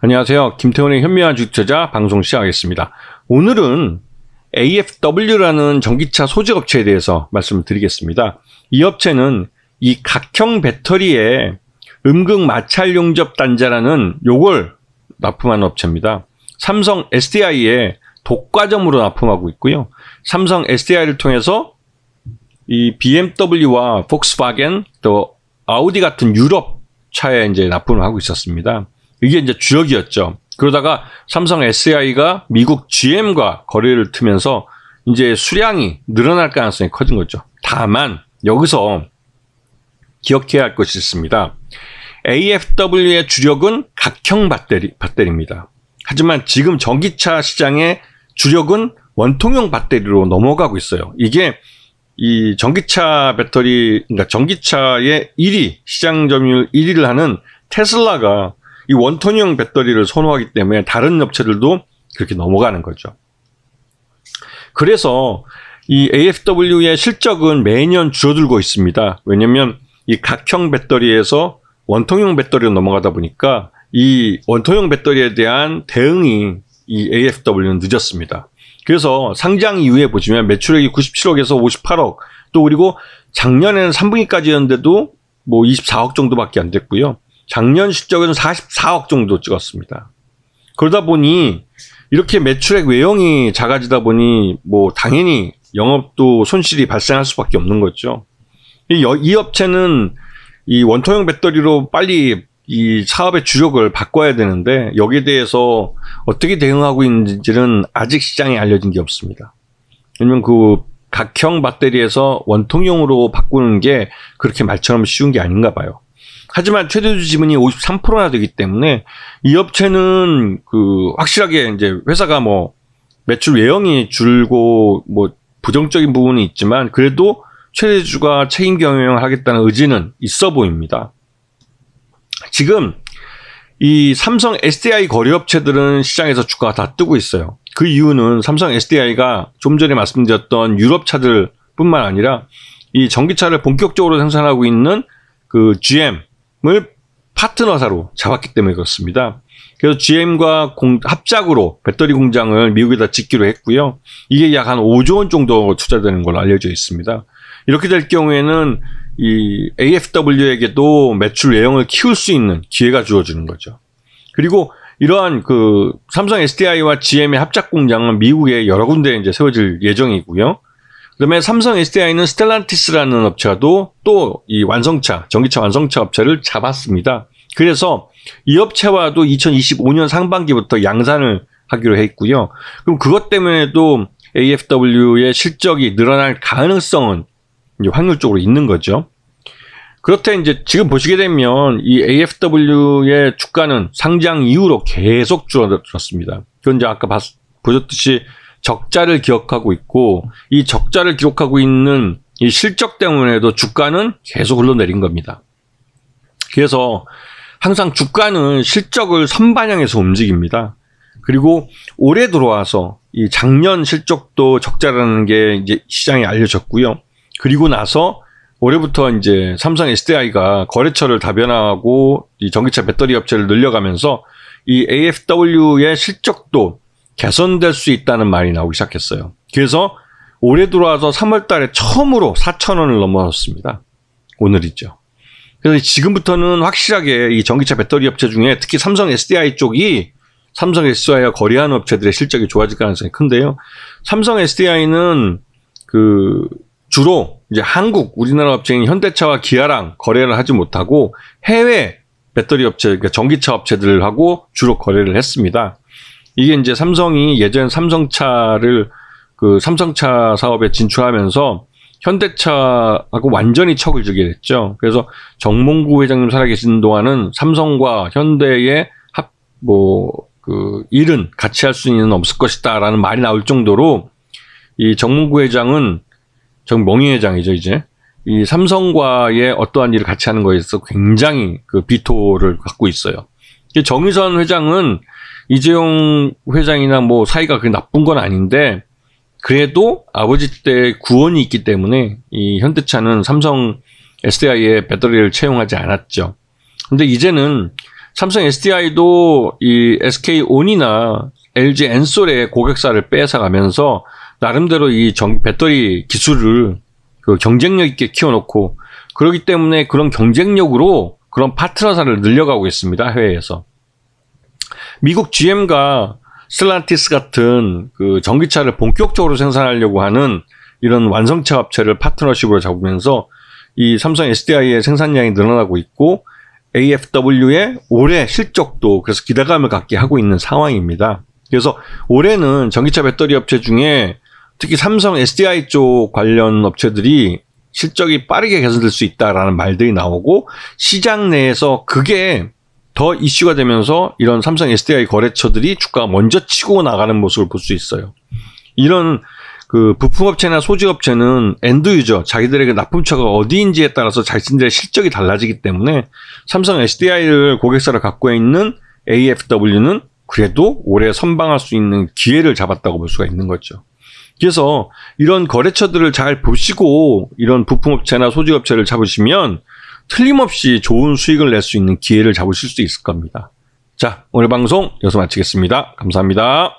안녕하세요. 김태훈의 현명한 주투자 방송 시작하겠습니다. 오늘은 AFW라는 전기차 소재업체에 대해서 말씀을 드리겠습니다. 이 업체는 이 각형 배터리에 음극 마찰 용접 단자라는 요걸 납품하는 업체입니다. 삼성 SDI에 독과점으로 납품하고 있고요. 삼성 SDI를 통해서 이 BMW와 폭스바겐 또 아우디 같은 유럽 차에 이제 납품을 하고 있었습니다. 이게 이제 주력이었죠. 그러다가 삼성 SDI가 미국 GM과 거래를 트면서 이제 수량이 늘어날 가능성이 커진 거죠. 다만 여기서 기억해야 할 것이 있습니다. AFW의 주력은 각형 배터리입니다. 하지만 지금 전기차 시장의 주력은 원통형 배터리로 넘어가고 있어요. 이게 이 전기차 배터리, 그러니까 전기차의 1위, 시장 점유율 1위를 하는 테슬라가 이 원통형 배터리를 선호하기 때문에 다른 업체들도 그렇게 넘어가는 거죠. 그래서 이 AFW의 실적은 매년 줄어들고 있습니다. 왜냐면 이 각형 배터리에서 원통형 배터리로 넘어가다 보니까 이 원통형 배터리에 대한 대응이 이 AFW는 늦었습니다. 그래서 상장 이후에 보시면 매출액이 97억에서 58억, 또 그리고 작년에는 3분기까지였는데도 뭐 24억 정도밖에 안 됐고요. 작년 실적은 44억 정도 찍었습니다. 그러다 보니 이렇게 매출액 외형이 작아지다 보니 뭐 당연히 영업도 손실이 발생할 수밖에 없는 거죠. 이 업체는 이 원통형 배터리로 빨리 이 사업의 주력을 바꿔야 되는데 여기에 대해서 어떻게 대응하고 있는지는 아직 시장에 알려진 게 없습니다. 왜냐면 그 각형 배터리에서 원통형으로 바꾸는 게 그렇게 말처럼 쉬운 게 아닌가 봐요. 하지만 최대주 지분이 53%나 되기 때문에 이 업체는 그 확실하게 이제 회사가 뭐 매출 외형이 줄고 뭐 부정적인 부분이 있지만 그래도 최대주가 책임 경영을 하겠다는 의지는 있어 보입니다. 지금 이 삼성 SDI 거래업체들은 시장에서 주가가 다 뜨고 있어요. 그 이유는 삼성 SDI가 좀 전에 말씀드렸던 유럽 차들 뿐만 아니라 이 전기차를 본격적으로 생산하고 있는 그 GM을 파트너사로 잡았기 때문에 그렇습니다. 그래서 GM과 합작으로 배터리 공장을 미국에다 짓기로 했고요. 이게 약 한 5조 원 정도 투자되는 걸로 알려져 있습니다. 이렇게 될 경우에는 이 AFW에게도 매출 외형을 키울 수 있는 기회가 주어지는 거죠. 그리고 이러한 그 삼성 SDI와 GM의 합작 공장은 미국에 여러 군데 이제 세워질 예정이고요. 그다음에 삼성 SDI는 스텔란티스라는 업체도 또 이 완성차, 전기차 완성차 업체를 잡았습니다. 그래서 이 업체와도 2025년 상반기부터 양산을 하기로 했고요. 그럼 그것 때문에도 AFW의 실적이 늘어날 가능성은 이제 확률적으로 있는 거죠. 그렇다 이제 지금 보시게 되면 이 AFW의 주가는 상장 이후로 계속 줄어들었습니다. 그건 이제 아까 보셨듯이 적자를 기록하고 있고 이 적자를 기록하고 있는 이 실적 때문에도 주가는 계속 흘러내린 겁니다. 그래서 항상 주가는 실적을 선반영해서 움직입니다. 그리고 올해 들어와서 이 작년 실적도 적자라는 게 이제 시장에 알려졌고요. 그리고 나서 올해부터 이제 삼성 SDI가 거래처를 다변화하고 이 전기차 배터리 업체를 늘려가면서 이 AFW의 실적도 개선될 수 있다는 말이 나오기 시작했어요. 그래서 올해 들어와서 3월 달에 처음으로 4,000원을 넘어섰습니다. 오늘이죠. 그래서 지금부터는 확실하게 이 전기차 배터리 업체 중에 특히 삼성 SDI 쪽이 삼성 SDI와 거래하는 업체들의 실적이 좋아질 가능성이 큰데요. 삼성 SDI는 그 주로 이제 한국, 우리나라 업체인 현대차와 기아랑 거래를 하지 못하고 해외 배터리 업체, 그러니까 전기차 업체들하고 주로 거래를 했습니다. 이게 이제 삼성이 예전 삼성차를 그 삼성차 사업에 진출하면서 현대차하고 완전히 척을 지게 됐죠. 그래서 정몽구 회장님 살아계신 동안은 삼성과 현대의 일은 같이 할 수는 없을 것이다라는 말이 나올 정도로 이 정몽구 회장은 정몽희 회장이죠, 이제. 이 삼성과의 어떠한 일을 같이 하는 거에 있어서 굉장히 그 비토를 갖고 있어요. 정의선 회장은 이재용 회장이나 뭐 사이가 그렇게 나쁜 건 아닌데, 그래도 아버지 때 구원이 있기 때문에 이 현대차는 삼성 SDI의 배터리를 채용하지 않았죠. 근데 이제는 삼성 SDI도 이 SK온이나 LG 엔솔의 고객사를 뺏어가면서 나름대로 이 배터리 기술을 그 경쟁력 있게 키워놓고, 그렇기 때문에 그런 경쟁력으로 그런 파트너사를 늘려가고 있습니다. 해외에서. 미국 GM과 스텔란티스 같은 그 전기차를 본격적으로 생산하려고 하는 이런 완성체 업체를 파트너십으로 잡으면서 이 삼성 SDI의 생산량이 늘어나고 있고, AFW의 올해 실적도 그래서 기대감을 갖게 하고 있는 상황입니다. 그래서 올해는 전기차 배터리 업체 중에 특히 삼성 SDI 쪽 관련 업체들이 실적이 빠르게 개선될 수 있다라는 말들이 나오고, 시장 내에서 그게 더 이슈가 되면서 이런 삼성 SDI 거래처들이 주가가 먼저 치고 나가는 모습을 볼 수 있어요. 이런 그 부품업체나 소지업체는 엔드유저, 자기들에게 납품처가 어디인지에 따라서 자신들의 실적이 달라지기 때문에 삼성 SDI를 고객사로 갖고 있는 AFW는 그래도 올해 선방할 수 있는 기회를 잡았다고 볼 수가 있는 거죠. 그래서 이런 거래처들을 잘 보시고 이런 부품업체나 소지업체를 잡으시면 틀림없이 좋은 수익을 낼 수 있는 기회를 잡으실 수 있을 겁니다. 자, 오늘 방송 여기서 마치겠습니다. 감사합니다.